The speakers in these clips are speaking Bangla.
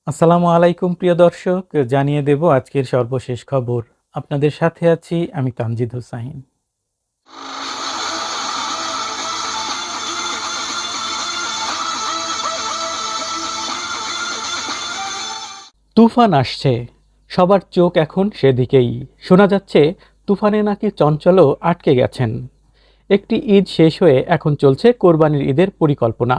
আসসালামু আলাইকুম প্রিয় দর্শক, জানিয়ে দেব আজকের সর্বশেষ খবর। আপনাদের সাথে আছি আমি তামজিদ হোসাইন। তুফান আসছে, সবার চোখ এখন সেদিকেই। শোনা যাচ্ছে তুফানে নাকি চঞ্চলও আটকে গেছেন। একটি ঈদ শেষ হয়ে এখন চলছে কোরবানির ঈদের পরিকল্পনা।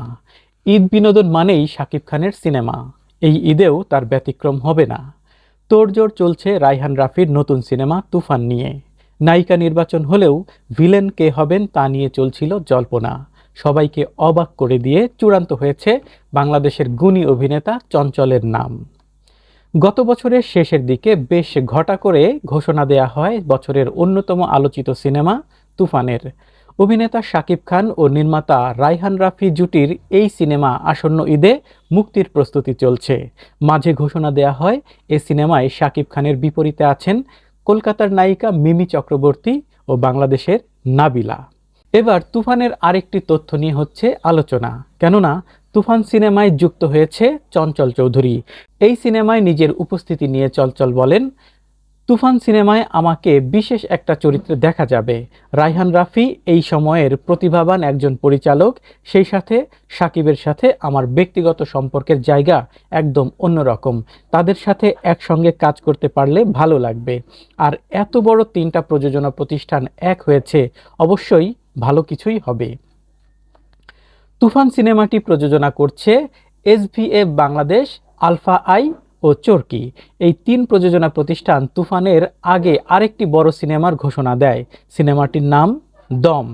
ঈদ বিনোদন মানেই শাকিব খানের সিনেমা, এই ঈদেও তার ব্যতিক্রম হবে না। তোড়জোড় চলছে রায়হান রাফির নতুন সিনেমা তুফান নিয়ে। নায়িকা নির্বাচন হলেও ভিলেন কে হবেন তা নিয়ে চলছিল জল্পনা। সবাইকে অবাক করে দিয়ে চূড়ান্ত হয়েছে বাংলাদেশের গুণী অভিনেতা চঞ্চলের নাম। গত বছরের শেষের দিকে বেশ ঘটা করে ঘোষণা দেয়া হয় বছরের অন্যতম আলোচিত সিনেমা তুফানের। অভিনেতা শাকিব খান ও নির্মাতা রায়হান রাফি জুটির এই সিনেমা আসন্ন ঈদে মুক্তির প্রস্তুতি চলছে। মাঝে ঘোষণা দেয়া হয় এ সিনেমায় শাকিব খানের বিপরীতে আছেন কলকাতার নায়িকা মিমি চক্রবর্তী ও বাংলাদেশের নাবিলা। এবার তুফানের আরেকটি তথ্য নিয়ে হচ্ছে আলোচনা, কেননা তুফান সিনেমায় যুক্ত হয়েছে চঞ্চল চৌধুরী। এই সিনেমায় নিজের উপস্থিতি নিয়ে চঞ্চল বলেন, তুফান সিনেমায় আমাকে বিশেষ একটা চরিত্রে দেখা যাবে। রায়হান রাফি এই সময়ের প্রতিভাবান একজন পরিচালক, সেই সাথে সাকিবের সাথে আমার ব্যক্তিগত সম্পর্কের জায়গা একদম অন্যরকম। তাদের সাথে একসঙ্গে কাজ করতে পারলে ভালো লাগবে। আর এত বড় 3টা প্রযোজনা প্রতিষ্ঠান এক হয়েছে, অবশ্যই ভালো কিছুই হবে। তুফান সিনেমাটি প্রযোজনা করছে এসভিএফ বাংলাদেশ, আলফা আই ও চরকি। এই 3 প্রযোজনা প্রতিষ্ঠান তুফানের আগে আরেকটি বড় সিনেমার ঘোষণা দেয়। সিনেমাটির নাম দম,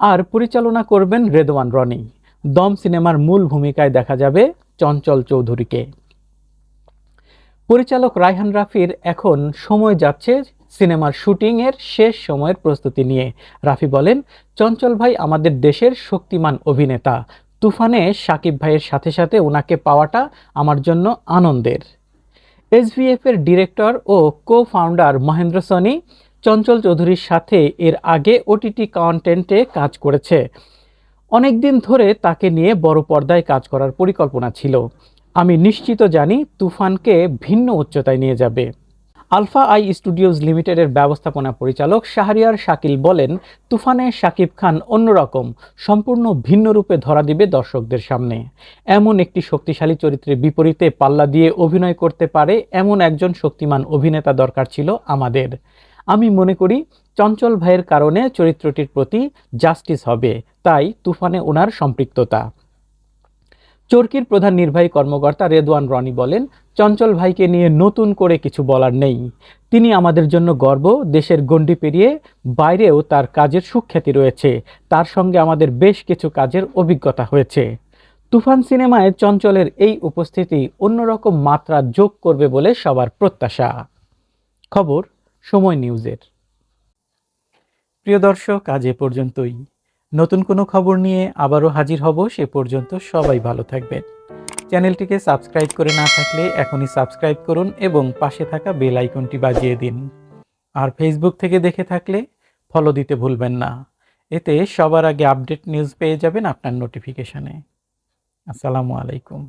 আর পরিচালনা করবেন রেদওয়ান রনি। দম সিনেমার মূল ভূমিকায় দেখা যাবে চঞ্চল চৌধুরীকে। পরিচালক রায়হান রাফির এখন সময় যাচ্ছে সিনেমার শুটিংয়ের শেষ সময়ের প্রস্তুতি নিয়ে। রাফি বলেন, চঞ্চল ভাই আমাদের দেশের শক্তিমান অভিনেতা। তুফানে সাকিব ভাইয়ের সাথে সাথে ওনাকে পাওয়াটা আমার জন্য আনন্দের। এসভিএফ এর ডিরেক্টর ও কো ফাউন্ডার মহেন্দ্র সনি চঞ্চল চৌধুরীর সাথে এর আগে ওটিটি কন্টেন্টে কাজ করেছে। অনেকদিন ধরে তাকে নিয়ে বড় পর্দায় কাজ করার পরিকল্পনা ছিল। আমি নিশ্চিত জানি তুফানকে ভিন্ন উচ্চতায় নিয়ে যাবে। আলফা আই স্টুডিওজ লিমিটেডের ব্যবস্থাপনা পরিচালক শাহরিয়ার শাকিল বলেন, তুফানে শাকিব খান অন্যরকম, সম্পূর্ণ ভিন্ন রূপে ধরা দিবে দর্শকদের সামনে। এমন একটি শক্তিশালী চরিত্রের বিপরীতে পাল্লা দিয়ে অভিনয় করতে পারে এমন একজন শক্তিমান অভিনেতা দরকার ছিল আমাদের। আমি মনে করি চঞ্চল ভাইয়ের কারণে চরিত্রটির প্রতি জাস্টিস হবে, তাই তুফানে ওনার সম্পৃক্ততা। চরকির প্রধান নির্বাহী কর্মকর্তা রেদওয়ান রনি বলেন, চঞ্চল ভাইকে নিয়ে নতুন করে কিছু বলার নেই। তিনি আমাদের জন্য গর্ব। দেশের গণ্ডি পেরিয়ে বাইরেও তার কাজের সুখ্যাতি রয়েছে। তার সঙ্গে আমাদের বেশ কিছু কাজের অভিজ্ঞতা হয়েছে। তুফান সিনেমায় চঞ্চলের এই উপস্থিতি অন্যরকম মাত্রা যোগ করবে বলে সবার প্রত্যাশা। খবর সময় নিউজের। প্রিয় দর্শক, আজ এ পর্যন্তই। নতুন কোনো খবর নিয়ে আবারও হাজির হব। সে পর্যন্ত সবাই ভালো থাকবেন। চ্যানেলটিকে সাবস্ক্রাইব করে না থাকলে এখনই সাবস্ক্রাইব করুন এবং পাশে থাকা বেল আইকনটি বাজিয়ে দিন। আর ফেসবুক থেকে দেখে থাকলে ফলো দিতে ভুলবেন না। এতে সবার আগে আপডেট নিউজ পেয়ে যাবেন আপনার নোটিফিকেশনে। আসসালামু আলাইকুম।